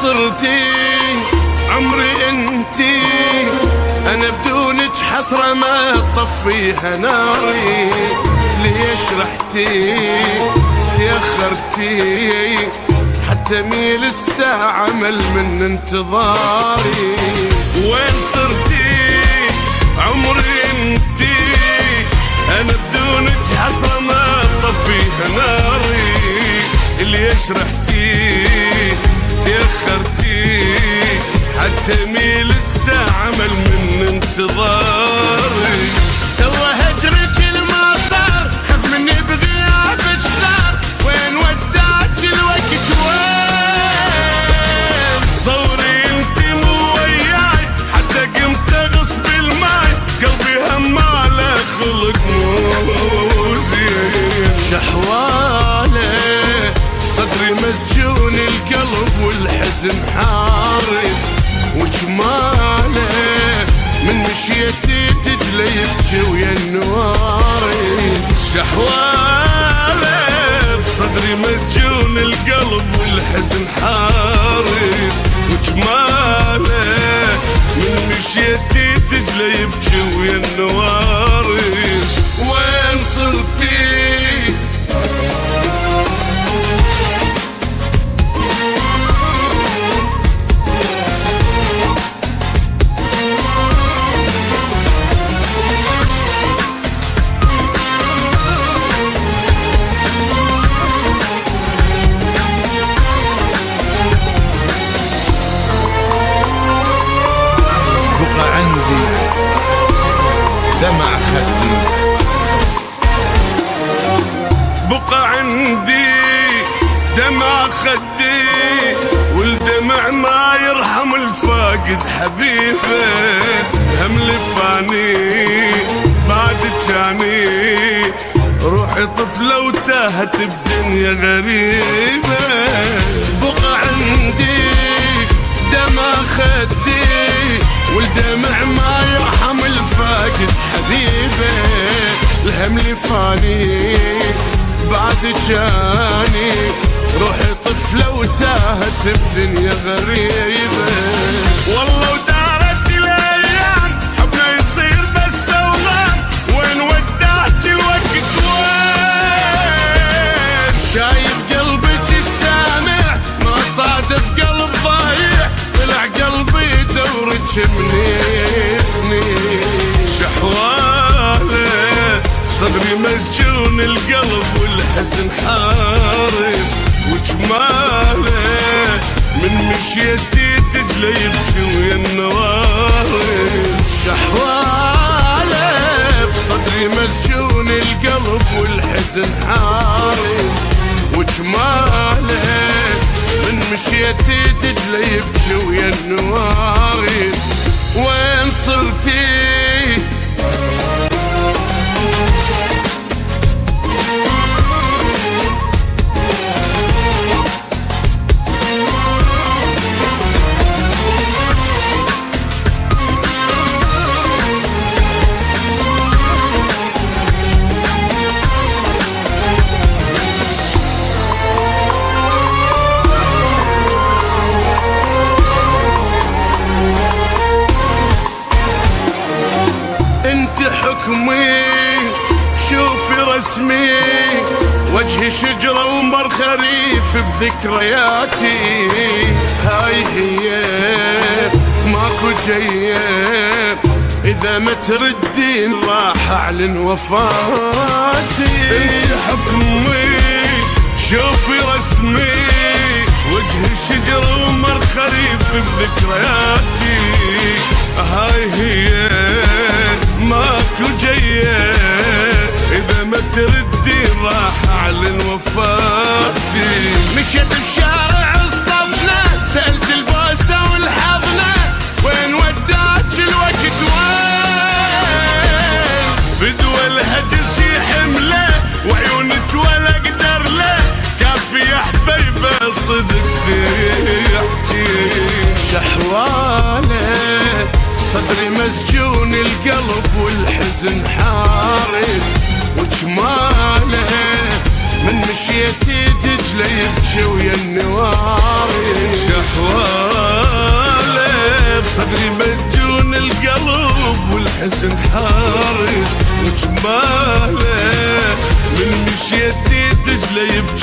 صرتي عمري انتي، انا بدونك حسرة ما طفيها ناري. ليش رحتي تأخرتي حتى ميل الساعة مل من انتظاري. وين صرتي عمري انتي، انا بدونك حسرة ما طفيها ناري. ليش رحتي تأخرتي حتى ميل الساعة مل من انتظاري. سوى هجرك ما صار، خف مني بغيابك ثار. وين وداك الوقت وين؟ صوري انتي مو وياي حتى قمت اغصب الماي. قلبي هماله خلق مو زين. شحواله صدري مسجون القلب والحزن حارس. وجماله من مشيتي تجلي يبكي ويا النوارس. شحواله بصدري مسجون القلب والحزن حارس. وجماله من مشيتي تجلي يبكي ويا النوارس. وين صرتي عندي دمع خدي، بقى عندي دمع خدي. والدمع ما يرحم الفاقد حبيبه. هم لفاني بعد جاني روحي طفلة وتاهت بدنيا غريبة. بقى عندي دمع خدي، والدمع ما يرحم الفاقد حبيبه. الهم لفاني بعد جاني روحي طفلة وتاهت بدنيا غريبة. والله ودارت الايام حبنا يصير بس اوهام. وين وداك الوقت وين؟ شايف قلبك السامع ما صادف قلب ضايع. طلع قلبي دورك من سنين. شحواله صدري مسجون القلب والحزن حارس. وجماله من مشيتي تجلي يبكي ويا النوارس. شحواله بصدري مسجون القلب والحزن حارس. وجماله من مشيتي تجلي يبكي ويا النوارس. وين صرتي حكمي شوفي رسمي. وجهي شجرة ومر خريف بذكرياتي. هاي هي ماكو جاية، إذا ما تردين راح أعلن وفاتي. انت حكمي شوفي رسمي. وجهي شجرة ومر خريف بذكرياتي. هاي هي ماكو جاية، إذا ما تردي راح أعلن وفاتي. مشيت بشارع الصفنة سألت البوسة والحضنة. وين وداك الوقت وين؟ بدوى الهجس يحمله وعيونك ولا أقدر له. كافي يا حبيبة صدق تحكي. شحواله صدري مسجون القلب والحزن حارس. وجماله من مشيتي دجلة يبكي ويا النوارس. شحواله والحزن حارس وجماله من مشيت تجلى يبكي